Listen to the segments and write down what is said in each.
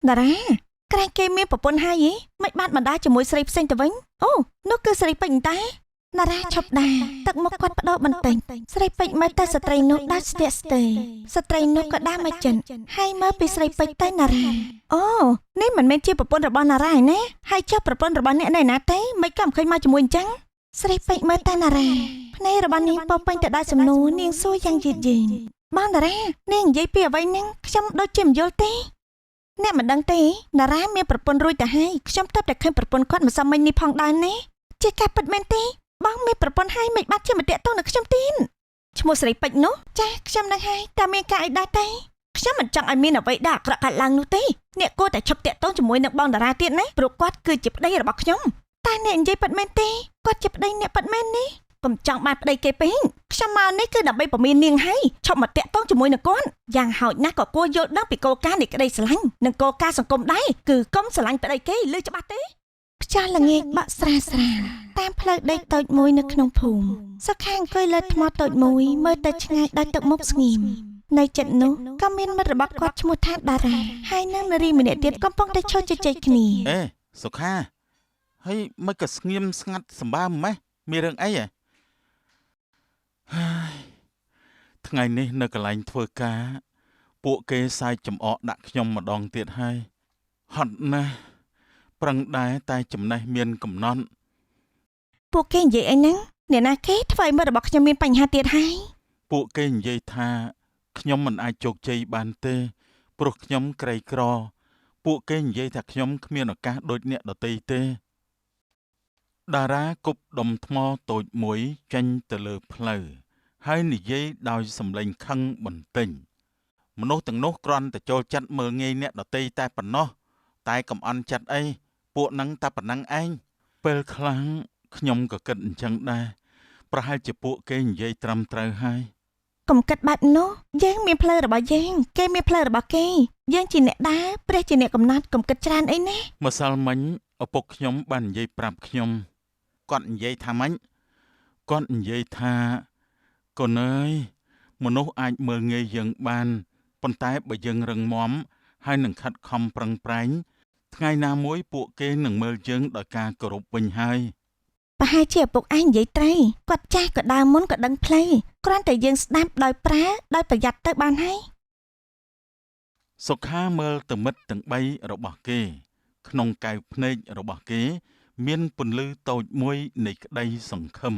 តារាក្រែងគេមានប្រពន្ធហើយហីមិនបានបណ្ដាជាមួយស្រីផ្សេងទៅវិញអូនោះគឺស្រីពេជ្រតែតារាឈប់ដាទឹកមុខគាត់បដោបន្តិចស្រីពេជ្រមើលទៅស្ត្រីនោះដាច់ស្ទាក់ស្ទើរស្ត្រីនោះក៏ដាមកចិនហើយមើលពីស្រីពេជ្រទៅតារាអូនេះមិនមែនជាប្រពន្ធរបស់តារាឯណាហើយចុះប្រពន្ធរបស់អ្នកនៅណាទេមិនក៏មិនឃើញមកជាមួយអញ្ចឹងស្រីពេជ្រមើលទៅតារាភ្នែករបស់នាងពោពេញទៅដោយសំណួរនាងសួរយ៉ាងយឺតយឺនបងតារានាងនិយាយពីអ្វីហ្នឹងខ្ញុំដូចជាមិនយល់ទេអ្នកមិនដឹងទេតារាមានប្រពន្ធរួចទៅហើយខ្ញុំទៅតែឃើញប្រពន្ធគាត់មិនសមមិញនេះផងដែរណាជាការពិតមែនទេបងមានប្រពន្ធហើយមិនបាត់ជាម្នាក់ទៅនឹងខ្ញុំទៀតឈ្មោះស្រីពេជ្រនោះចាខ្ញុំនឹងហើយតែមានការអីដែរទេខ្ញុំមិនចង់ឲ្យមានអ្វីដែលអាក្រក់កើតឡើងនោះទេអ្នកគួរតែឈប់តាក់ទងជាមួយនឹងបងតារាទៀតណាព្រោះគាត់គឺជាប្តីរបស់ខ្ញុំតែអ្នកនិយាយពិតមែនទេគាត់ជាប្តីអ្នកពិតមែននេះកុំចង់បានប្តីគេពេកខ្ញុំមកនេះគឺដើម្បីពមៀននាងហើយឈប់មកតាក់ទងជាមួយនឹងគាត់យ៉ាងហោចណាស់ក៏គួរយល់ដឹងពីគោលការណ៍នៃក្តីស្រឡាញ់និងគោលការណ៍សង្គមដែរគឺកុំស្រឡាញ់ប្តីគេឮច្បាស់ទេខ្យល់ល្ងាចបក់ស្រាលស្រាលតាមផ្លូវដីតូចមួយនៅក្នុងភូមិសុខាអង្គុយលើថ្មតូចមួយមើលទៅឆ្ងាយដោយទឹកមុខស្ងៀមនៅជិតនោះក៏មានមិត្តរបស់គាត់ឈ្មោះថាតារាហើយនិងនារីម្នាក់ទៀតកំពុងតែឈរជជែកគ្នាអេសុខាហើយមិនក៏ស្ងៀមស្ងាត់សម្បើមម៉េះមានរឿងអីហ៎ថ្ងៃនេះនៅកន្លែងធ្វើការពួកគេសាយចំអកដាក់ខ្ញុំម្ដងទៀតហើយហត់ណាស់ប្រឹងដែរតែចំណេះមានកំណត់ពួកគេនិយាយអីហ្នឹងអ្នកណាគេធ្វើឲ្យមិត្តរបស់ខ្ញុំមានបញ្ហាទៀតហើយពួកគេនិយាយថាខ្ញុំមិនអាចជោគជ័យបានទេព្រោះខ្ញុំក្រីក្រពួកគេនិយាយថាខ្ញុំគ្មានឱកាសដូចអ្នកដទៃទេតារាគប់ដុំថ្មតូចមួយចេញទៅលើផ្លូវហើយនិយាយដោយសំឡេងខឹងបន្តិចមនុស្សទាំងនោះគ្រាន់តែចូលចិត្តមើលងាយអ្នកដទៃតែប៉ុណ្ណោះតែកំអន់ចិត្តអីពួកនឹងតែប៉ុណ្ណឹងឯងពេលខ្លះខ្ញុំក៏គិតអញ្ចឹងដែរប្រហែលជាពួកគេនិយាយត្រឹមត្រូវហើយកុំគិតបែបនោះយើងមានផ្លូវរបស់យើងគេមានផ្លូវរបស់គេយើងជាអ្នកដើរព្រះជាអ្នកកំណត់កុំគិតច្រើនអីណាម្សិលមិញឪពុកខ្ញុំបាននិយាយប្រាប់ខ្ញុំគាត់និយាយថាម៉េចគាត់និយាយថាកូនអើយមនុស្សអាចមើលងាយយើងបានប៉ុន្តែបើយើងរឹងមាំហើយនឹងខិតខំប្រឹងប្រែងថ្ងៃណាមួយពួកគេនឹងមើលយើងដោយការគោរពវិញហើយប្រហែលជាឪពុកឯងនិយាយត្រូវគាត់ចាស់ក៏ដើរមុនក៏ដឹងផ្លូវគ្រាន់តែយើងស្ដាប់ដោយប្រើដោយប្រយ័ត្នទៅបានហើយសុខាមើលទៅមិត្តទាំង3របស់គេក្នុងកែវភ្នែករបស់គេមានពន្លឺតូចមួយនៃក្តីសង្ឃឹម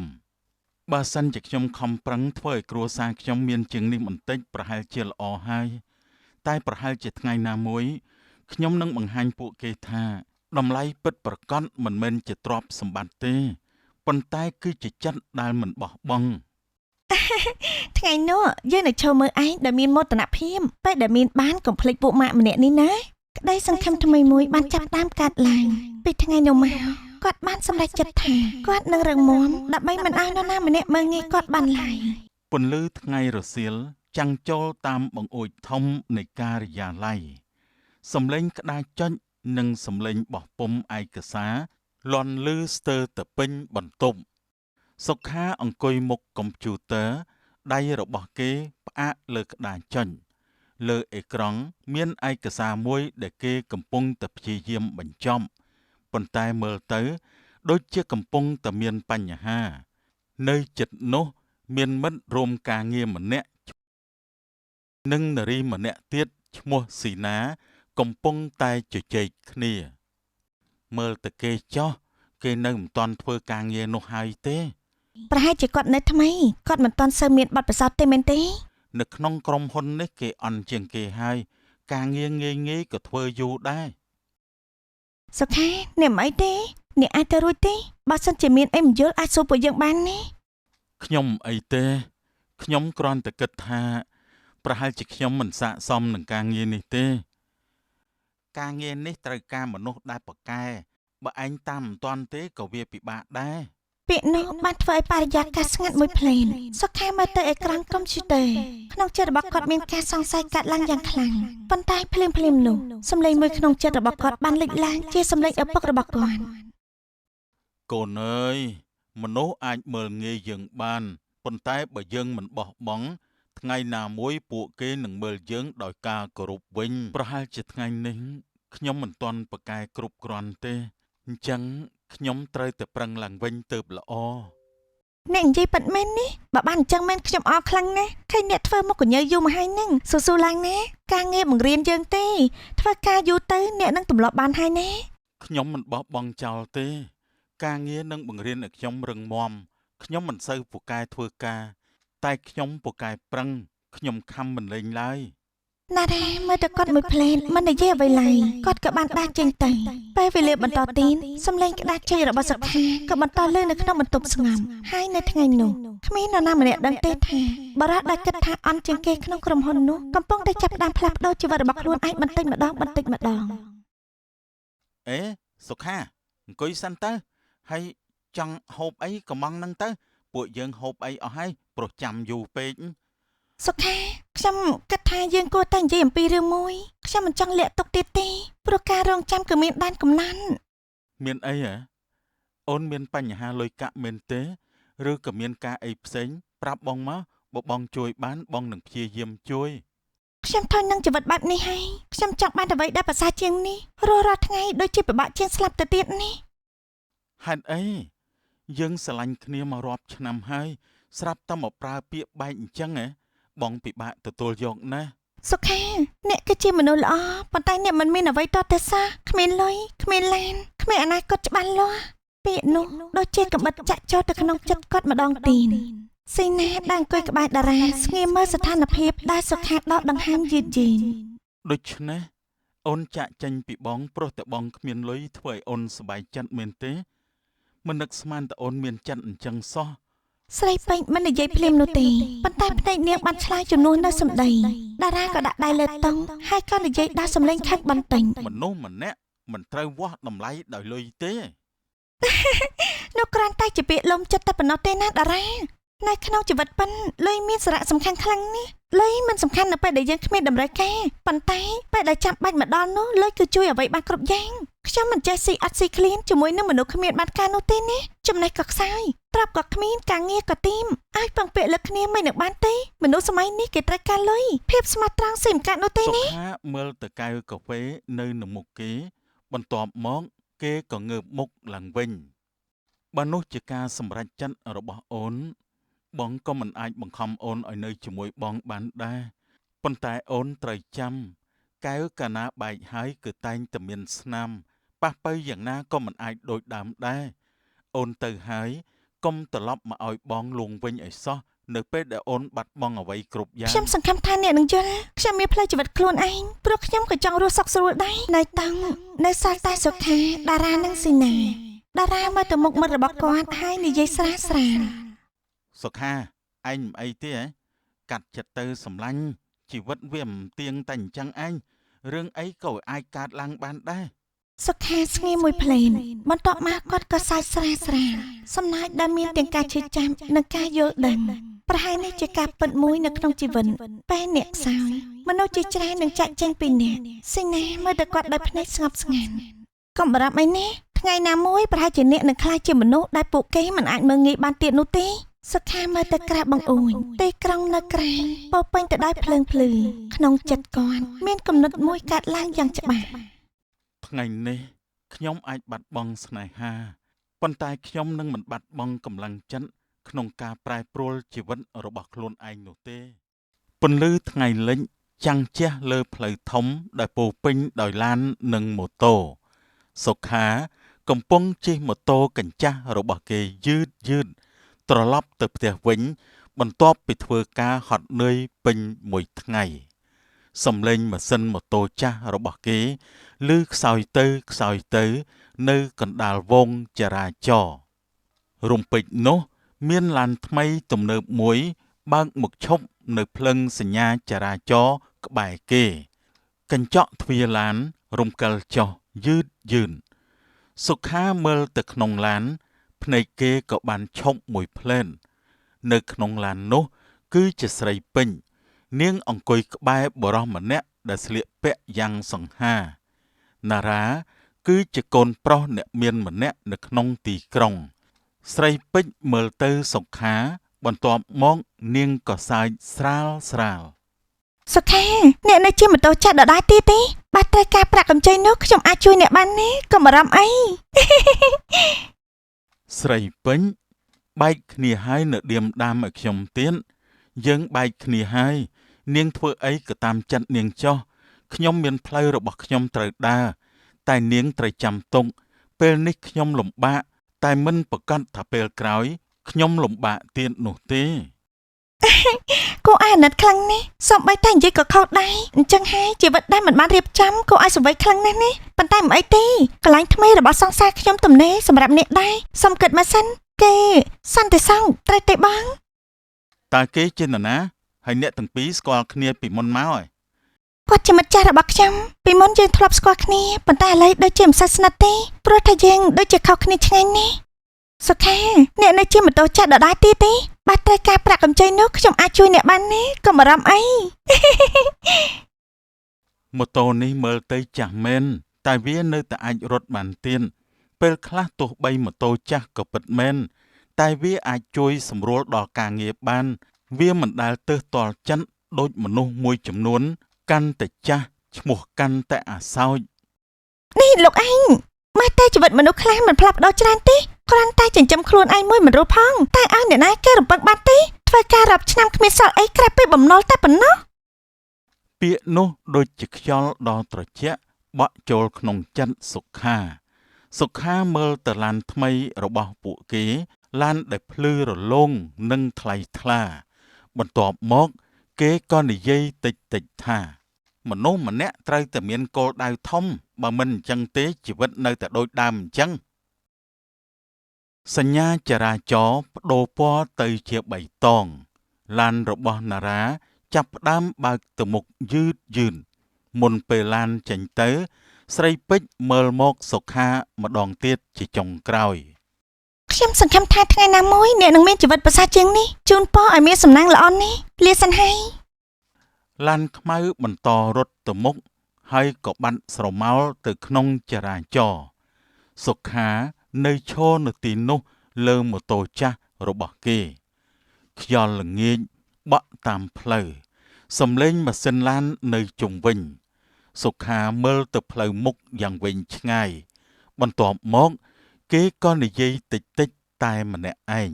បើសិនជាខ្ញុំខំប្រឹងធ្វើឲ្យគ្រួសារខ្ញុំមានជាងនេះបន្តិចប្រហែលជាល្អហើយតែប្រហែលជាថ្ងៃណាមួយខ្ញុំនឹងបង្ហាញពួកគេថាតម្លៃពិតប្រាកដមិនមែនជាទ្រព្យសម្បត្តិទេប៉ុន្តែគឺជាចិត្តដែលមិនបោះបង់ថ្ងៃនោះយើងនឹងឈរមើលឯងដែលមានមោទនភាពពេលដែលមានបានកុំភ្លេចពួកម៉ាក់ម្នាក់នេះណាក្តីសង្ឃឹមថ្មីមួយបានចាប់ផ្ដើមកើតឡើងពីថ្ងៃនោះមកគាត់បានសម្រេចចិត្តថាគាត់នឹងរឹងមាំដើម្បីមិនឲ្យនរណាម្នាក់មើលងាយគាត់បានឡើយពន្លឺថ្ងៃរសៀលចាំងចូលតាមបង្អួចធំនៃការិយាល័យសំឡេងក្តារចុចនិងសំឡេងបោះពុម្ពឯកសារលាន់ឮស្ទើរតែពេញបន្ទប់សុខាអង្គុយមុខកុំព្យូទ័រដៃរបស់គេផ្អាកលើក្តារចុចលើអេក្រង់មានឯកសារមួយដែលគេកំពុងតែព្យាយាមបញ្ចប់ប៉ុន្តែមើលទៅដូចជាកំពុងតែមានបញ្ហានៅជិតនោះមានមិត្តរួមការងារម្នាក់និងនារីម្នាក់ទៀតឈ្មោះស៊ីណាកំពុងតែជជែកគ្នាមើលទៅគេចោះគេនៅមិនទាន់ធ្វើការងារនោះហើយទេប្រហែលជាគាត់នៅថ្មីគាត់មិនទាន់សូវមានបទពិសោធន៍ទេមែនទេនៅក្នុងក្រុមហ៊ុននេះគេអន់ជាងគេហើយការងារងាយក៏ធ្វើយូរដែរសុខាអ្នកមិនអីទេអ្នកអាចទៅរួចទេបើសិនជាមានអីមិនយល់អាចសួរពួកយើងបានណាខ្ញុំអីទេខ្ញុំគ្រាន់តែគិតថាប្រហែលជាខ្ញុំមិនស័ក្តិសមនឹងការងារនេះទេការងារនេះត្រូវការមនុស្សដែលប៉កែបើឯងតាមមិនទាន់ទេក៏វាពិបាកដែរពាក្យនោះបានធ្វើឲ្យបរិយាកាសស្ងាត់មួយភ្លែនសុខាមើលទៅអេក្រង់កុំព្យូទ័រក្នុងចិត្តរបស់គាត់មានការសង្ស័យកើតឡើងយ៉ាងខ្លាំងប៉ុន្តែភ្លាមនោះសំឡេងមួយក្នុងចិត្តរបស់គាត់បានលេចឡើងជាសំឡេងឪពុករបស់គាត់កូនអើយមនុស្សអាចមើលងាយយើងបានប៉ុន្តែបើយើងមិនបោះបង់ថ្ងៃណាមួយពួកគេនឹងមើលយើងដោយការគោរពវិញប្រហែលជាថ្ងៃនេះ ខ្ញុំមិនទាន់ប្រកែគ្រប់គ្រាន់ទេអញ្ចឹងខ្ញុំត្រូវតែប្រឹងឡើងវិញទើបល្អ អ្នកនិយាយប៉ិតមែននេះបើបានអញ្ចឹងមែនខ្ញុំអរខ្លាំងណាស់ឃើញអ្នកធ្វើមកកញើយូរមកហើយនឹងស៊ូឡើងណាការងារបង្រៀនយើងទេធ្វើការយូរទៅអ្នកនឹងទម្លាប់បានហើយណា ខ្ញុំមិនបោះបង់ចោលទេការងារនឹងបង្រៀនឲ្យខ្ញុំរឹងមាំខ្ញុំមិនសូវពូកែធ្វើការតែខ្ញុំពូកែប្រឹងខ្ញុំខំមិនលេងឡើយ ណារ៉ាមើលតែគាត់មួយផ្លែតមិននិយាយអ្វីឡើយគាត់ក៏បានដាច់ចេញទៅពេលវេលាបន្តទៀនសំឡេងក្តារជ័យរបស់សុខាក៏បន្តលើនៅក្នុងបន្ទប់ស្ងំហើយនៅថ្ងៃនោះគ្មាននរណាម្នាក់ដឹងទេថាបារ៉ាដែលគិតថាអន់ជាងគេក្នុងក្រុមហ៊ុននោះកំពុងតែចាប់ផ្ដើមផ្លាស់ប្ដូរជីវិតរបស់ខ្លួនឯងបន្តិចម្ដងអេសុខាអង្គុយសិនទៅហើយចង់ហូបអីកំងនឹងទៅពួកយើងហូបអីអស់ហើយព្រោះចាំយូរពេក សុខាខ្ញុំគិតថាយើងគួរតែនិយាយអំពីរឿងមួយខ្ញុំមិនចង់លាក់ទុកទៀតទេព្រោះការរងចាំគឺមានដែនកំណត់ មានអីហ៎អូនមានបញ្ហាលុយកាក់មែនទេឬក៏មានការអីផ្សេងប្រាប់បងមកបើបងជួយបានបងនឹងព្យាយាមជួយ ខ្ញុំធន់នឹងជីវិតបែបនេះហើយខ្ញុំចង់បានអ្វីដែលប្រសើរជាងនេះរាល់ថ្ងៃដូចជាពិបាកជាងស្លាប់ទៅទៀតនេះ ហេតុអីយើងស្រឡាញ់គ្នាមករាប់ឆ្នាំហើយស្រាប់តែមកប្រើពាក្យបែកអញ្ចឹងហ៎បងពិបាកទទួលយកណាស់ សុខាអ្នកគឺជាមនុស្សល្អប៉ុន្តែអ្នកមិនមានអ្វីតតែសោះគ្មានលុយគ្មានឡានគ្មានអនាគតច្បាស់លាស់ពាក្យនោះដូចជាកបិតចាក់ចូលទៅក្នុងចិត្តគាត់ម្ដងទៀតស៊ីណាដែលអង្គុយក្បែរតារាស្ងៀមមើលស្ថានភាពដែលសុខាដកដង្ហើមយឺតដូច្នេះអូនចាក់ចេញពីបងព្រោះតែបងគ្មានលុយធ្វើឲ្យអូនសប្បាយចិត្តមែនទេមិននឹកស្មានតែអូនមានចិត្តអញ្ចឹងសោះ ស្រីពេជ្រមិននិយាយភ្លាមនោះទេប៉ុន្តែភ្នែកនាងបានឆ្លើយជំនួសនៅសម្ដីតារាក៏ដាក់ដៃលើតុងហើយក៏និយាយដល់សម្លេងខឹកបន្តិច មនុស្សម្នាក់មិនត្រូវវាស់តម្លៃដោយលុយទេ នោះគ្រាន់តែជាពាក្យលំចិត្តតែប៉ុណ្ណោះទេណាតារានៅក្នុងជីវិតប៉ិនលុយមានសារៈសំខាន់ខ្លាំងណាស់លុយមិនសំខាន់នៅពេលដែលយើងគ្មានតម្រូវការប៉ុន្តែពេលដែលចាំបាច់មកដល់នោះលុយគឺជួយអ្វីបានគ្រប់យ៉ាងខ្ញុំមិនចេះស៊ីអត់ស៊ីឃ្លានជាមួយនឹងមនុស្សគ្មានបានការនោះទេណាចំណេះក៏ខ្សោយត្រាប់ក៏គ្មានការងារក៏ទីមឲ្យពឹងពាក់លើគ្នាមិននឹងបានទេមនុស្សសម័យនេះគេត្រូវការលុយភាពស្មោះត្រង់ស៊ីមិនកាត់នោះទេ សុ ណា ខាមើលទៅកែវកាហ្វេនៅនឹងមុខគេបន្ទាប់មកគេក៏ងើបមុខឡើងវិញបើនោះជាការសម្រេចចិត្តរបស់អូនបងក៏មិនអាចបង្ខំអូនឲ្យនៅជាមួយបងបានដែរប៉ុន្តែអូនត្រូវចាំកែវកាលណាបែកហើយគឺតែងតែមានស្នាមប៉ះទៅយ៉ាងណាក៏មិនអាចដូចដើមដែរអូនទៅហើយកុំត្រឡប់មកឲ្យបងលួងវិញឲ្យសោះនៅពេលដែលអូនបាត់បង់អ្វីគ្រប់យ៉ាង ខ្ញុំសង្ឃឹមថាអ្នកនឹងយល់ខ្ញុំមានផ្លូវជីវិតខ្លួនឯងព្រោះខ្ញុំក៏ចង់រស់សុខស្រួលដែរនៅតាំងនៅសល់តែសុខាតារានិងស៊ីណាតារាមើលទៅមុខមិត្តរបស់គាត់ហើយនិយាយស្រាលសុខាឯងមិនអីទេហ៎កាត់ចិត្តទៅសម្លាញ់ជីវិតវាមិនទៀងតែអញ្ចឹងឯងរឿងអីក៏អាចកើតឡើងបានដែរ សុខាស្ងៀមមួយភ្លែនបន្ទាប់មកគាត់ក៏សើចស្រាលសំណាចដែលមានទាំងការជឿចាំនិងការយល់ដឹងប្រហែលនេះជាការពិតមួយនៅក្នុងជីវិតពេលអ្នកសោយមនុស្សជាច្រើននឹងចាក់ចេញពីអ្នកស៊ីណាមើលតែគាត់ដោយភ្នែកស្ងប់ស្ងាត់កុំបារម្ភអីណាថ្ងៃណាមួយប្រហែលជាអ្នកនឹងក្លាយជាមនុស្សដែលពួកគេមិនអាចមើលងាយបានទៀតនោះទេសុខាមើលទៅក្រៅបង្អួចទីក្រុងនៅក្រៅពោពេញទៅដោយភ្លើងភ្លឺក្នុងចិត្តគាត់មានគំនិតមួយកើតឡើងយ៉ាងច្បាស់ ថ្ងៃនេះខ្ញុំអាចបាត់បង់ស្នេហាប៉ុន្តែខ្ញុំនឹងមិនបាត់បង់កម្លាំងចិត្តក្នុងការប្រែប្រួលជីវិតរបស់ខ្លួនឯងនោះទេពន្លឺថ្ងៃលិចចាំងជះលើផ្លូវធំដែលពោពេញដោយឡាននិងម៉ូតូសុខាកំពុងជិះម៉ូតូកញ្ចាស់របស់គេយឺតត្រឡប់ទៅផ្ទះវិញបន្ទាប់ពីធ្វើការហត់នឿយពេញមួយថ្ងៃសំឡេងម៉ាស៊ីនម៉ូតូចាស់របស់គេឮខ្សោយទៅនៅកណ្ដាលវងចរាចរណ៍រំពេចនោះមានឡានថ្មីទំនើបមួយបើកមកឈប់នៅភ្លឹងសញ្ញាចរាចរណ៍ក្បែរគេកញ្ចក់ទ្វារឡានរំកិលចុះយឺតសុខាមើលទៅក្នុងឡានភ្នែកគេក៏បានឈប់មួយភ្លែននៅក្នុងឡាននោះគឺជាស្រីពេញនាងអង្គុយក្បែរបុរសម្នាក់ដែលស្លៀកពាក់យ៉ាងសង្ហាណារ៉ាគឺជាកូនប្រុសអ្នកមានម្នាក់នៅក្នុងទីក្រុងស្រីពេជ្រមើលទៅសុខាបន្ទាប់មកនាងក៏សើចស្រាល សុខាអ្នកនៅជាម៉ូតូចាស់ដដែលទៀតទេ បើត្រូវការប្រាក់កម្ចីនោះខ្ញុំអាចជួយអ្នកបានទេកុំបារម្ភអី ស្រីពេញបែកគ្នាហើយនៅដៀមដាមឲ្យខ្ញុំទៀតយើងបែកគ្នាហើយនាងធ្វើអីក៏តាមចិត្តនាងចុះខ្ញុំមានផ្លូវរបស់ខ្ញុំត្រូវដើរតែនាងត្រូវចាំទុកពេលនេះខ្ញុំលំបាកតែមិនប្រកាសថាពេលក្រោយខ្ញុំលំបាកទៀតនោះទេ គូអាណិតខ្លាំងណាស់សូម្បីតែនិយាយក៏ខុសដែរអញ្ចឹងហើយជីវិតដែលមិនបានរៀបចំគូឲ្យសង្វេគខ្លាំងណាស់នេះប៉ុន្តែមិនអីទេកន្លែងថ្មីរបស់សង្សារខ្ញុំទំនេរសម្រាប់អ្នកដែរសុំគិតមកសិនគេសន្តិសង្ឃត្រូវទេបង តើគេជានរណាហើយអ្នកទាំងពីរស្គាល់គ្នាពីមុនមកហើយ គាត់ជាមិត្តចាស់របស់ខ្ញុំពីមុនយើងធ្លាប់ស្គាល់គ្នាប៉ុន្តែឥឡូវដូចជាមិនសូវស្និទ្ធទេព្រោះថាយើងដូចជាខុសគ្នាឆ្ងាញ់ណាស់សុខាអ្នកនៅជាម៉ូតូចាស់ដដែលទៀតទេបើត្រូវការប្រាក់កម្ចីនោះខ្ញុំអាចជួយអ្នកបានទេកុំបារម្ភអី ម៉ូតូនេះមើលទៅចាស់មែនតែវានៅតែអាចរត់បានទៀតពេលខ្លះទោះបីម៉ូតូចាស់ក៏ពិតមែនតែវាអាចជួយសម្រួលដល់ការងារបានវាមិនដែលទើសទាល់ចិនដូចមនុស្សមួយចំនួនកាន់តែចាស់ឈ្មោះកាន់តែអាសោច នេះលោកឯងមកតែជីវិតមនុស្សខ្លះមិនផ្លាស់ប្ដូរច្រើនទេគ្រាន់តែចិញ្ចឹមខ្លួនឯងមួយមិនរស់ផងតែឲ្យអ្នកណាគេរំពឹងបានទេធ្វើការរាប់ឆ្នាំគ្មានសល់អីក្រៅពីបំណុលតែប៉ុណ្ណោះ ពាក្យនោះដូចជាខ្យល់ដ៏ត្រជាក់បក់ចូលក្នុងចិត្តសុខាមើលទៅឡានថ្មីរបស់ពួកគេឡានដែលភ្លឺរលោងនិងថ្លៃថ្លាបន្ទាប់មកគេក៏និយាយតិចថាមនុស្សម្នាក់ត្រូវតែមានគោលដៅធំបើមិនអញ្ចឹងទេជីវិតនៅតែដូចដើមអញ្ចឹងសញ្ញាចរាចរណ៍ប្ដូរពណ៌ទៅជាបៃតងឡានរបស់ណារ៉ាចាប់ផ្ដើមបើកទៅមុខយឺតមុនពេលឡានចេញទៅស្រីពេជ្រមើលមកសុខាម្ដងទៀតជាចុងក្រោយ ខ្ញុំសង្ឃឹមថាថ្ងៃណាមួយអ្នកនឹងមានជីវិតប្រសើរជាងនេះជូនពរឲ្យមានសំណាងល្អនេះលាសិនហើយ ឡានខ្មៅបន្តរត់ទៅមុខហើយក៏បាត់ស្រមោលទៅក្នុងចរាចរណ៍សុខានៅឈរនៅទីនោះលើម៉ូតូចាស់របស់គេខ្យល់ល្ងាចបក់តាមផ្លូវសំឡេងម៉ាស៊ីនឡាននៅជុំវិញសុខាមើលទៅផ្លូវមុខយ៉ាងវែងឆ្ងាយបន្ទាប់មកគេក៏និយាយតិចតែម្នាក់ឯង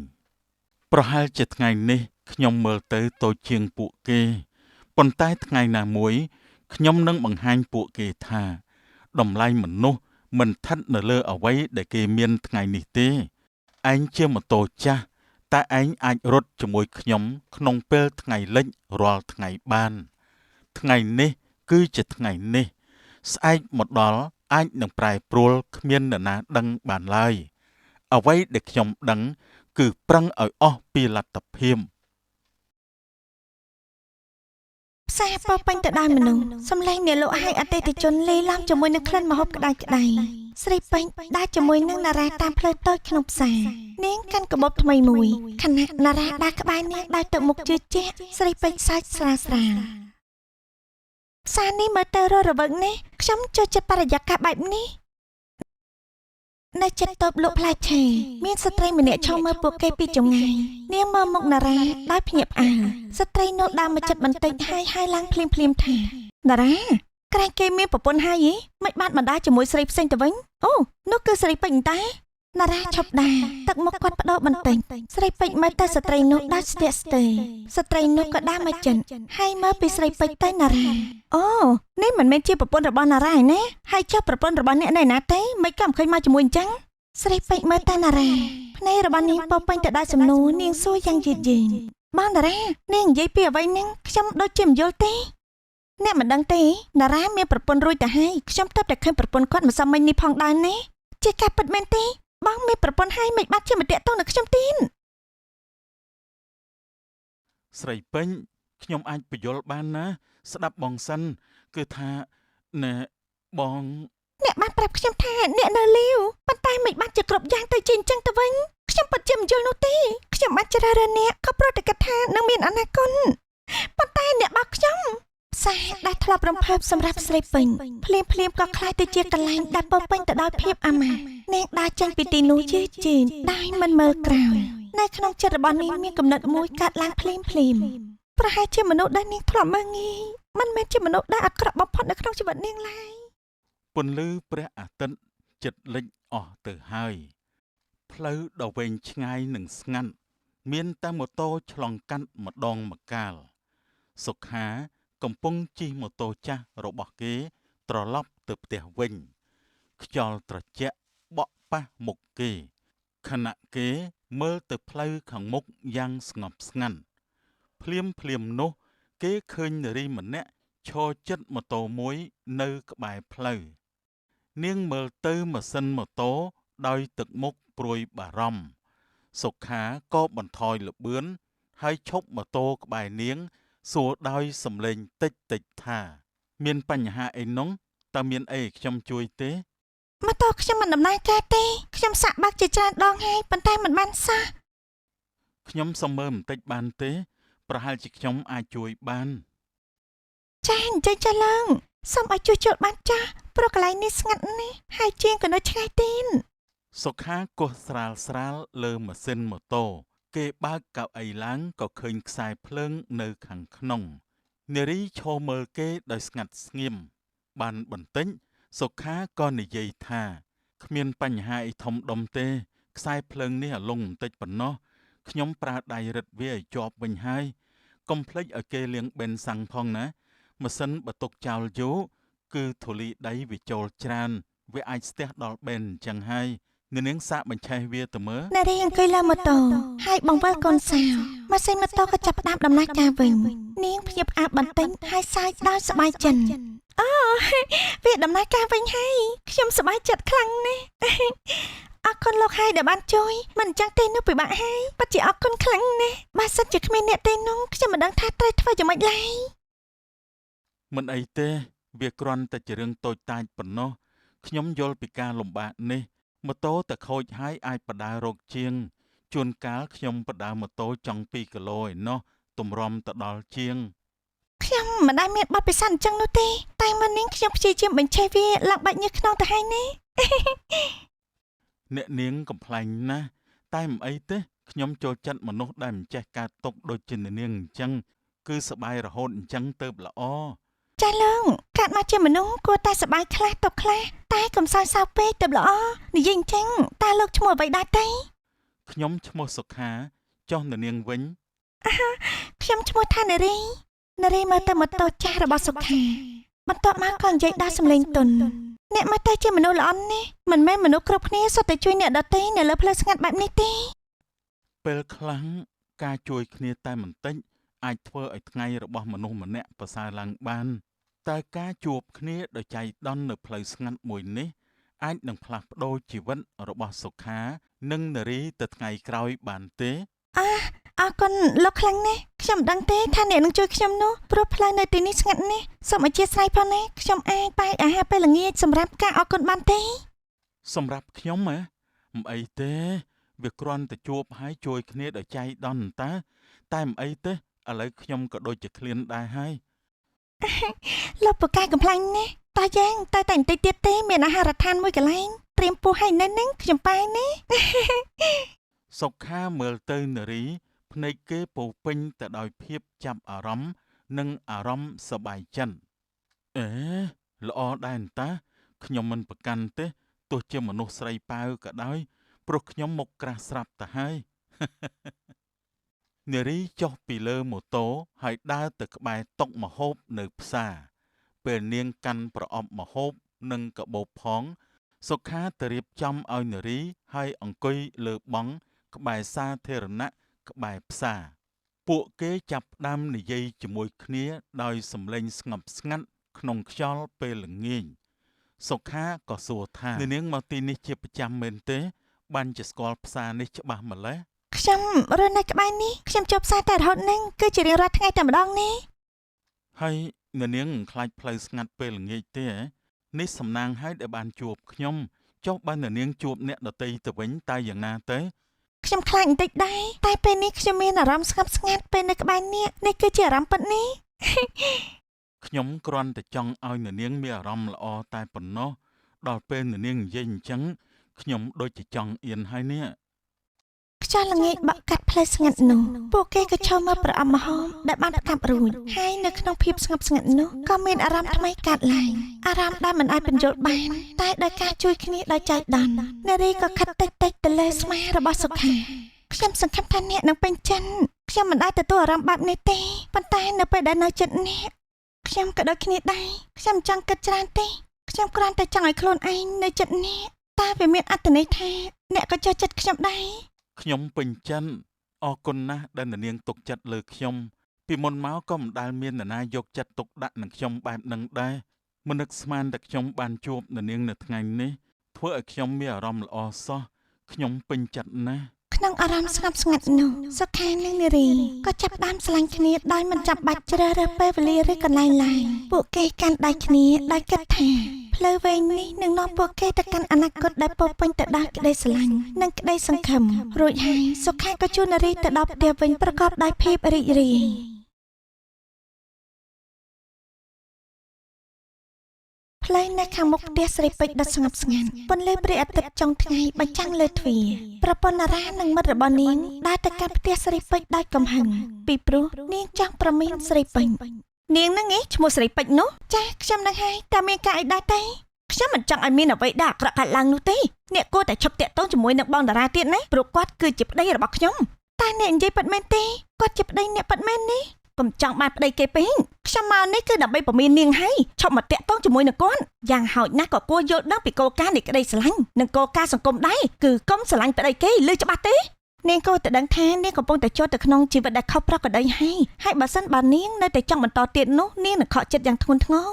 ប្រហែលជាថ្ងៃនេះខ្ញុំមើលទៅតូចជាងពួកគេប៉ុន្តែថ្ងៃណាមួយខ្ញុំនឹងបង្ហាញពួកគេថាតម្លៃមនុស្សមិនស្ថិតនៅលើអ្វីដែលគេមានថ្ងៃនេះទេឯងជាម៉ូតូចាស់តែឯងអាចរត់ជាមួយខ្ញុំក្នុងពេលថ្ងៃលិចរាល់ថ្ងៃបានថ្ងៃនេះគឺជាថ្ងៃនេះស្អែកមកដល់អាចនឹងប្រែប្រួលគ្មាននរណាដឹងបានឡើយអ្វីដែលខ្ញុំដឹងគឺប្រឹងឲ្យអស់ពីលទ្ធភាព ផ្សារពោពេញទៅដោយមនុស្សសំឡេងអ្នកលក់ឲ្យអតិថិជនលេីឡំជាមួយនឹងក្លិនម្ហូបក្តៅស្រីពេញដើរជាមួយនឹងណារ៉ាតាមផ្លូវតូចក្នុងផ្សារនាងកាន់កាបូបថ្មីមួយខណៈណារ៉ាដើរក្បែរនាងដោយទឹកមុខជឿជាក់ស្រីពេញសើចស្រាលផ្សារនេះមើលទៅរស់រវើកណាស់ខ្ញុំចូលចិត្តបរិយាកាសបែបនេះនៅជិតតូបលក់ផ្លែឈើមានស្ត្រីម្នាក់ឈរមើលពួកគេពីចម្ងាយនាងមើលមុខណារ៉ាដោយភ្ញាក់ផ្អើលស្ត្រីនោះដើរមកជិតបន្តិចហើយឡើងភ្លាមថាណារ៉ាក្រែងគេមានប្រពន្ធហើយមិនបានបណ្ដាជាមួយស្រីផ្សេងទៅវិញអូនោះគឺស្រីពេជ្រតែណារ៉ាឈប់ដើរទឹកមុខគាត់បដូរបន្តិចស្រីពេជ្រមើលទៅស្ត្រីនោះដើរស្ទាក់ស្ទើរស្ត្រីនោះក៏ដើរមកចិនហើយមើលពីស្រីពេជ្រទៅណារ៉ាអូនេះមិនមែនជាប្រពន្ធរបស់ណារ៉ាឯណាហើយចុះប្រពន្ធរបស់អ្នកនៅណាទេមិនក៏មិនឃើញមកជាមួយអញ្ចឹងស្រីពេជ្រមើលទៅណារ៉ាភ្នែករបស់នាងពោពេញទៅដោយសំណួរនាងសួរយ៉ាងយឺតយឺនបងតារ៉ានាងនិយាយពីអ្វីហ្នឹងខ្ញុំដូចជាមិនយល់ទេអ្នកមិនដឹងទេតារ៉ាមានប្រពន្ធរួចទៅហើយខ្ញុំទៅតែឃើញប្រពន្ធគាត់មិនសមមិញនេះផងដែរណាជាការពិតមែនទេបងមានប្រពន្ធហើយមិនបាត់ជាមកតាក់ទងនឹងខ្ញុំទៀតស្រីពេញខ្ញុំអាចបញ្យល់បានណាស្ដាប់បងសិនគឺថាណែបងអ្នកបានប្រាប់ខ្ញុំថាអ្នកនៅលាវប៉ុន្តែមិនបាច់ជាគ្រប់យ៉ាងទៅជាអញ្ចឹងទៅវិញខ្ញុំពិតជាមិនយល់នោះទេខ្ញុំបានជ្រើសរើសអ្នកក៏ប្រតិគិតថានឹងមានអនាគតប៉ុន្តែអ្នកបោកខ្ញុំផ្សារដែលធ្លាប់រំភើបសម្រាប់ស្រីពេញភ្លាមក៏คล้ายទៅជាកន្លែងដែលពោពេញទៅដោយភាពអាម៉ាស់នាងដើរចេញពីទីនោះយឺតៗដោយមិនមើលក្រោយនៅក្នុងចិត្តរបស់នាងមានគំនិតមួយកើតឡើងភ្លាម ប្រហែលជាមនុស្សដែលនាងធ្លាប់មើលងាយមិនមែនជាមនុស្សដែលអាក្រក់បំផុតនៅក្នុងជីវិតនាងឡើយ ពន្លឺព្រះអាទិត្យជិតលិចអស់ទៅហើយផ្លូវដ៏វែងឆ្ងាយនិងស្ងាត់មានតែម៉ូតូឆ្លងកាត់ម្ដងម្កាលសុខាកំពុងជិះម៉ូតូចាស់របស់គេត្រឡប់ទៅផ្ទះវិញខ្យល់ត្រជាក់បក់ប៉ះមុខគេខណៈគេមើលទៅផ្លូវខាងមុខយ៉ាងស្ងប់ស្ងាត់ភ្លាមនោះគេឃើញនារីម្នាក់ឈរជិតម៉ូតូមួយនៅក្បែរផ្លូវនាងមើលទៅម៉ាស៊ីនម៉ូតូដោយទឹកមុខព្រួយបារម្ភសុខាក៏បន្ថយល្បឿនហើយឈប់ម៉ូតូក្បែរនាងសួរដោយសំឡេងតិចថាមានបញ្ហាអីនោះតើមានអីខ្ញុំជួយទេ ម៉ូតូខ្ញុំមិនដំណើរការទេខ្ញុំសាក់បាក់ជាច្រើនដងហើយប៉ុន្តែមិនបានសោះ ខ្ញុំសុំមើលបន្តិចបានទេប្រហែលជាខ្ញុំអាចជួយបាន ចាអញ្ចឹងចាឡើងសូមឲ្យជួយចូលបានចាស់ព្រោះកន្លែងនេះស្ងាត់ណាស់ហើយជាងក៏នៅឆ្ងាយទៀត សុខាគោះស្រាលលើម៉ាស៊ីនម៉ូតូគេបើកកៅអីឡើងក៏ឃើញខ្សែភ្លើងនៅខាងក្នុងនារីឈរមើលគេដោយស្ងាត់ស្ងៀមបានបន្តិចសុខាក៏និយាយថាគ្មានបញ្ហាអីធំដុំទេខ្សែភ្លើងនេះអាលុងបន្តិចប៉ុណ្ណោះខ្ញុំប្រើដៃរឹតវាឲ្យជាប់វិញហើយកុំភ្លេចឲ្យគេលាងប៊េនសាំងផងណាម៉ាស៊ីនបើទុកចោលយូរគឺធូលីដីវាចូលច្រើនវាអាចស្ទះដល់ប៊េនអញ្ចឹងហើយនាងសាកបញ្ឆេះវាទៅមើល នារីអង្គុយលើម៉ូតូហើយបង្វិលកូនសោម៉ាស៊ីនម៉ូតូក៏ចាប់ផ្ដើមដំណើរការវិញនាងភ្ញាក់ផ្អើលបន្តិចហើយសើចដោយសប្បាយចិត្តអូ វាដំណើរការវិញហើយខ្ញុំសប្បាយចិត្តខ្លាំងណាស់ អរគុណលោកហើយដែលបានជួយមិនអញ្ចឹងទេនោះពិបាកហើយពិតជាអរគុណខ្លាំងណាស់បើសិនជាគ្មានអ្នកទេនោះខ្ញុំមិនដឹងថាត្រូវធ្វើយ៉ាងម៉េចឡើយ មិនអីទេវាគ្រាន់តែជារឿងតូចតាចប៉ុណ្ណោះខ្ញុំយល់ពីការលំបាកនេះម៉ូតូតែខូចហើយអាចបដើររកជាងជួនកាលខ្ញុំបដើរម៉ូតូចង់2គីឡូឯណោះទម្រាំទៅដល់ជាង ខ្ញុំមិនដែលមានបទពិសោធន៍អញ្ចឹងនោះទេតែមុននេះខ្ញុំព្យាយាមបញ្ឆេះវាឡើងបាច់ញើសខ្នងទៅហើយណា អ្នកនាងកំ pl ែងណាស់តែមិនអីទេខ្ញុំចូលចិត្តមនុស្សដែលមិនចេះកើតទុកដូចជានាងអញ្ចឹងគឺសប្បាយរហូតអញ្ចឹងទៅល្អ ចាលោកកាត់មកជាមនុស្សគួរតែសប្បាយខ្លះទុកខ្លះតែកុំសើចសៅពេកទៅល្អនិយាយអញ្ចឹងតើលោកឈ្មោះអ្វីដែរទេ ខ្ញុំឈ្មោះសុខាចុះនាងវិញ ខ្ញុំឈ្មោះថានារីមើលទៅម៉ូតូចាស់របស់សុខាបន្ទាប់មកក៏និយាយដល់សំឡេងទន់អ្នកមើលទៅជាមនុស្សល្អណាស់មិនមែនមនុស្សគ្រប់គ្នាសុទ្ធតែជួយអ្នកដទៃនៅលើផ្លូវស្ងាត់បែបនេះទេ ពេលខ្លះការជួយគ្នាតែបន្តិចអាចធ្វើឲ្យថ្ងៃរបស់មនុស្សម្នាក់ប្រសើរឡើងបានតែការជួបគ្នាដោយចៃដន្យនៅផ្លូវស្ងាត់មួយនេះអាចនឹងផ្លាស់ប្ដូរជីវិតរបស់សុខានិងនារីទៅថ្ងៃក្រោយបានទេ អរគុណលោកខ្លាំងណាស់ខ្ញុំមិនដឹងទេថាអ្នកនឹងជួយខ្ញុំនោះព្រោះផ្លូវនៅទីនេះស្ងាត់ណាស់សូមអធិស្ឋានផងណាខ្ញុំអាចបាយអាហារពេលល្ងាចសម្រាប់ការអរគុណបានទេ សម្រាប់ខ្ញុំហ៎មិនអីទេវាគ្រាន់តែជួបហើយជួយគ្នាដោយចៃដន្យតែមិនអីទេឥឡូវខ្ញុំក៏ដូចជាឃ្លានដែរហើយ លោកពូកែកំ pl ែងណាស់តើយ៉ាងតែបន្តិចទៀតទេមានអាហារដ្ឋានមួយកន្លែងត្រៀមពោះឲ្យនៅនឹងខ្ញុំបាយណា សុខាមើលទៅនារីភ្នែកគេពោពេញទៅដោយភាពចាប់អារម្មណ៍និងអារម្មណ៍សប្បាយចិត្តអេល្អដែរអន្តាខ្ញុំមិនប្រកាន់ទេទោះជាមនុស្សស្រីប៉ាវក៏ដោយព្រោះខ្ញុំមុខក្រាស់ស្រាប់ទៅហើយ នារីចុះពីលើម៉ូតូហើយដើរទៅក្បែរតុម្ហូបនៅផ្សារពេលនាងកាន់ប្រអប់ម្ហូបនិងកាបូបផងសុខាទៅរៀបចំឲ្យនារីហើយអង្គុយលើបង់ក្បែរសាធារណៈក្បែរផ្សារពួកគេចាប់ផ្ដើមនិយាយជាមួយគ្នាដោយសំឡេងស្ងប់ស្ងាត់ក្នុងខ្យល់ពេលល្ងាចសុខាក៏សួរថានាងមកទីនេះជាប្រចាំមែនទេបានជាស្គាល់ផ្សារនេះច្បាស់ម្ល៉េះ ខ្ញុំរស់នៅក្បែរនេះខ្ញុំជួបផ្សារតែរហូតនឹងគឺជារៀងរាល់ថ្ងៃតែម្ដងនេះ ហើយនាងមិនខ្លាចផ្លូវស្ងាត់ពេលល្ងាចទេហ៎នេះសំណាងហើយដែលបានជួបខ្ញុំចុះបើនាងជួបអ្នកដតីទៅវិញតើយ៉ាងណាទៅ ខ្ញុំខ្លាចបន្តិចដែរតែពេលនេះខ្ញុំមានអារម្មណ៍ស្ងប់ស្ងាត់ពេលនៅក្បែរនេះគឺជាអារម្មណ៍ពិតនេះ ខ្ញុំគ្រាន់តែចង់ឲ្យនាងមានអារម្មណ៍ល្អតែប៉ុណ្ណោះដល់ពេលនាងនិយាយអញ្ចឹងខ្ញុំដូចជាចង់អៀនហើយនេះ ខ្យល់ល្ងាចបក់កាត់ផ្លូវស្ងាត់នោះពួកគេក៏ឈរមើលប្រអប់ម្ហូបដែលបានផ្កាប់រួចហើយនៅក្នុងភាពស្ងប់ស្ងាត់នោះក៏មានអារម្មណ៍ថ្មីកើតឡើងអារម្មណ៍ដែលមិនអាចបញ្យល់បានតែដោយការជួយគ្នាដោយចៃដន្យនារីក៏ខិតតិចទៅលើស្មារបស់សុខាខ្ញុំសង្ឃឹមថាអ្នកនឹងពេញចិត្តខ្ញុំមិនអាចទទួលអារម្មណ៍បែបនេះទេប៉ុន្តែនៅពេលដែលនៅជិតអ្នកខ្ញុំក៏ដូចគ្នាដែរខ្ញុំចង់គិតច្រើនទេខ្ញុំគ្រាន់តែចង់ឲ្យខ្លួនឯងនៅជិតអ្នកតែវាមានអត្ថន័យថាអ្នកក៏ចូលចិត្តខ្ញុំដែរខ្ញុំពេញចិត្តអរគុណណាស់ដែលអ្នកនាងទុកចិត្តលើខ្ញុំពីមុនមកក៏មិនដែលមាននរណាយកចិត្តទុកដាក់នឹងខ្ញុំបែបហ្នឹងដែរមិននឹកស្មានតែខ្ញុំបានជួបអ្នកនាងនៅថ្ងៃនេះធ្វើឲ្យខ្ញុំមានអារម្មណ៍ល្អសោះខ្ញុំពេញចិត្តណាស់ក្នុងអារម្មណ៍ស្ងប់ស្ងាត់នោះសុខានិងនារីក៏ចាប់ផ្ដើមស្រឡាញ់គ្នាដោយមិនចាំបាច់ជ្រើសរើសពេលវេលាឬកន្លែងឡើយពួកគេកាន់ដៃគ្នាដោយគិតថាផ្លូវវែងនេះនឹងនាំពួកគេទៅកាន់អនាគតដែលពោរពេញទៅដោយក្តីស្រឡាញ់និងក្តីសង្ឃឹមរួចហើយសុខាក៏ជួលនារីទៅដល់ផ្ទះវិញប្រកបដោយភាពរីករាយផ្លូវនៅខាងមុខផ្ទះស្រីពេជ្រដ៏ស្ងប់ស្ងាត់ពន្លឺព្រះអាទិត្យចុងថ្ងៃបញ្ចាំងលើទ្វារប្រពន្ធតារានិងមិត្តរបស់នាងដើរទៅកាន់ផ្ទះស្រីពេជ្រដោយកំហឹងពីព្រោះនាងចង់ប្រមានស្រីពេជ្រនាងនឹងឈ្មោះស្រីពេជ្រនោះចាខ្ញុំនឹងហើយតែមានការអីដែរទេខ្ញុំមិនចង់ឲ្យមានអ្វីដែលអាក្រក់កើតឡើងនោះទេអ្នកគួរតែឈប់តាក់ទងជាមួយនឹងបងតារាទៀតណាព្រោះគាត់គឺជាប្តីរបស់ខ្ញុំតែអ្នកនិយាយពិតមែនទេគាត់ជាប្តីអ្នកពិតមែននេះកុំចង់បានប្តីគេពេកខ្ញុំមកនេះគឺដើម្បីប្រមាននាងហើយឈប់មកតាក់ទងជាមួយនឹងគាត់យ៉ាងហោចណាស់ក៏គួរយល់ដឹងពីគោលការណ៍នៃក្តីស្រឡាញ់និងគោលការណ៍សង្គមដែរគឺកុំស្រឡាញ់ប្តីគេឮច្បាស់ទេនាងគួរតែដឹងថានាងកំពុងតែចូលទៅក្នុងជីវិតដែលខុសប្រក្រតីហើយបើសិនបើនាងនៅតែចង់បន្តទៀតនោះនាងនឹងខកចិត្តយ៉ាងធ្ងន់ធ្ងរ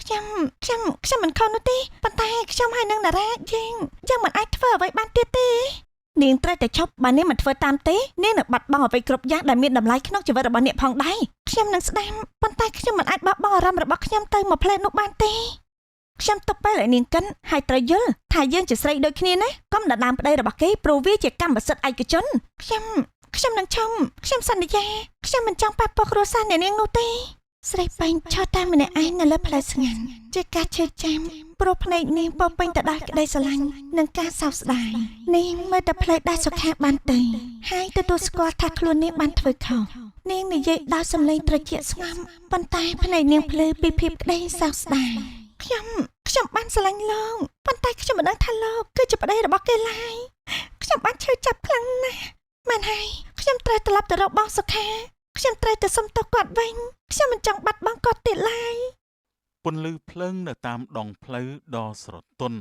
ខ្ញុំមិនខំនោះទេប៉ុន្តែខ្ញុំហើយនឹងតារាយើងមិនអាចធ្វើអ្វីបានទៀតទេនាងត្រូវតែឈប់បើនាងមិនធ្វើតាមទេនាងនឹងបាត់បង់អ្វីគ្រប់យ៉ាងដែលមានតម្លៃក្នុងជីវិតរបស់អ្នកផងដែរខ្ញុំនឹងស្ដាប់ប៉ុន្តែខ្ញុំមិនអាចបោះបង់អារម្មណ៍របស់ខ្ញុំទៅមកផ្លេតនោះបានទេខ្ញុំទុកពេលឲ្យនាងកិនហើយត្រូវយល់ថាយើងជាស្រីដូចគ្នាណាកុំដណ្ដើមប្តីរបស់គេព្រោះវាជាកម្មសិទ្ធិឯកជនខ្ញុំនឹងខ្ញុំសន្យាខ្ញុំមិនចង់ប៉ះពាល់គ្រួសារអ្នកនាងនោះទេស្រីពេញឈរតែម្នាក់ឯងនៅលើផ្លូវស្ងាត់ជាការឈឺចាំព្រោះភ្នែកនាងពោរពេញទៅដោយក្តីស្រឡាញ់និងការសោកស្ដាយនាងមើលតែផ្លូវដែលសុខាបានទៅហើយទទួលស្គាល់ថាខ្លួននាងបានធ្វើខុសនាងនិយាយដោយសំឡេងត្រជាក់ស្ងប់ប៉ុន្តែភ្នែកនាងភ្លឺពីភាពក្តីសោកស្ដាយខ្ញុំបានស្រឡាញ់លោកប៉ុន្តែខ្ញុំមិនដឹងថាលោកគឺជាប្តីរបស់គេឡើយខ្ញុំបានឈឺចាប់ខ្លាំងណាស់មែនហើយខ្ញុំត្រូវត្រឡប់ទៅរកបងសុខាខ្ញុំត្រូវទៅសុំទោសគាត់វិញខ្ញុំមិនចង់បាត់បង់គាត់ទៀតឡើយពន្លឺភ្លើងនៅតាមដងផ្លូវដ៏ស្រទន់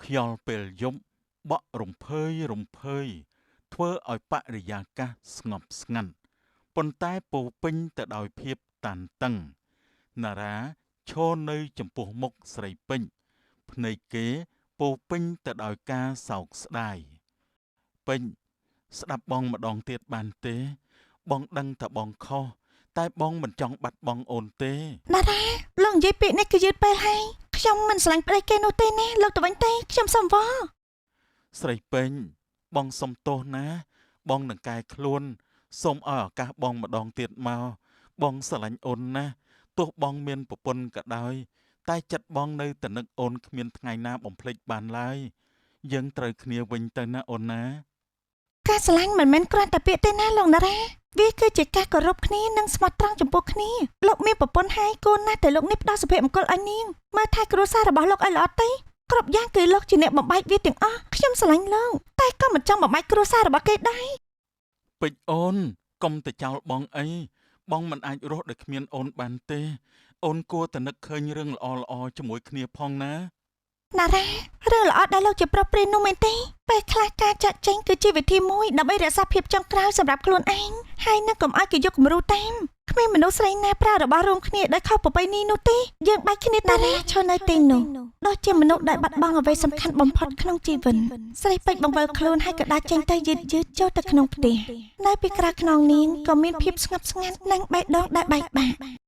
ខ្យល់ពេលយប់បក់រំភើយធ្វើឲ្យបរិយាកាសស្ងប់ស្ងាត់ប៉ុន្តែពោរពេញទៅដោយភាពតានតឹងណារ៉ាឈរនៅចំពោះមុខស្រីពេជ្រភ្នែកគេពោរពេញទៅដោយការសោកស្ដាយពេជ្រស្ដាប់បងម្ដងទៀតបានទេបងដឹងថាបងខុសតែបងមិនចង់បាត់បង់អូនទេតារាលោកនិយាយពាក្យនេះគឺយឺតពេលហើយខ្ញុំមិនស្រឡាញ់ប្តីគេនោះទេណាលោកទៅវិញទេខ្ញុំសុំវល់ស្រីពេញបងសុំទោសណាបងនឹងកែខ្លួនសូមឲ្យឱកាសបងម្ដងទៀតមកបងស្រឡាញ់អូនណាទោះបងមានប្រពន្ធក៏ដោយតែចិត្តបងនៅតែនឹកអូនគ្មានថ្ងៃណាបំភ្លេចបានឡើយយើងត្រូវគ្នាវិញទៅណាអូនណាការស្រឡាញ់មិនមែនគ្រាន់តែពាក្យទេណាលោកតារាវាគឺជាការគោរពគ្នានិងស្មោះត្រង់ចំពោះគ្នាលោកមានប្រពន្ធហើយគូនណាស់តែលោកនេះផ្ដល់សុភមង្គលឲ្យនាងមើលថែគ្រួសាររបស់លោកឲ្យល្អទេគ្រប់យ៉ាងគឺលោកជាអ្នកបំបែកវាទាំងអស់ខ្ញុំស្រឡាញ់លោកតែក៏មិនចង់បំបែកគ្រួសាររបស់គេដែរពេជ្រអូនកុំទៅចោលបងអីបងមិនអាចរស់ដោយគ្មានអូនបានទេអូនគួរតែនឹកឃើញរឿងល្អៗជាមួយគ្នាផងណាតារារឿងល្អដែលលោកជាប្រុសព្រាននោះមែនទេពេលខ្លះការចាក់ចែងគឺជាវិធីមួយដើម្បីរក្សាភាពចុងក្រោយសម្រាប់ខ្លួនឯងហើយនឹងកុំឲ្យគេយកគំរូតាមគ្មានមនុស្សស្រីណាប្រើរបស់រួមគ្នាដោយខុសប្រពៃណីនោះទេយើងបែកគ្នាតារាឈរនៅទីនោះដូចជាមនុស្សដែលបាត់បង់អ្វីសំខាន់បំផុតក្នុងជីវិតស្រីពេជ្របង្វិលខ្លួនហើយក៏ដាច់ចេញទៅយឺតចូលទៅក្នុងផ្ទះនៅពីក្រៅខ្នងនាងក៏មានភាពស្ងប់ស្ងាត់និងបេះដូងដែលបែកបាក់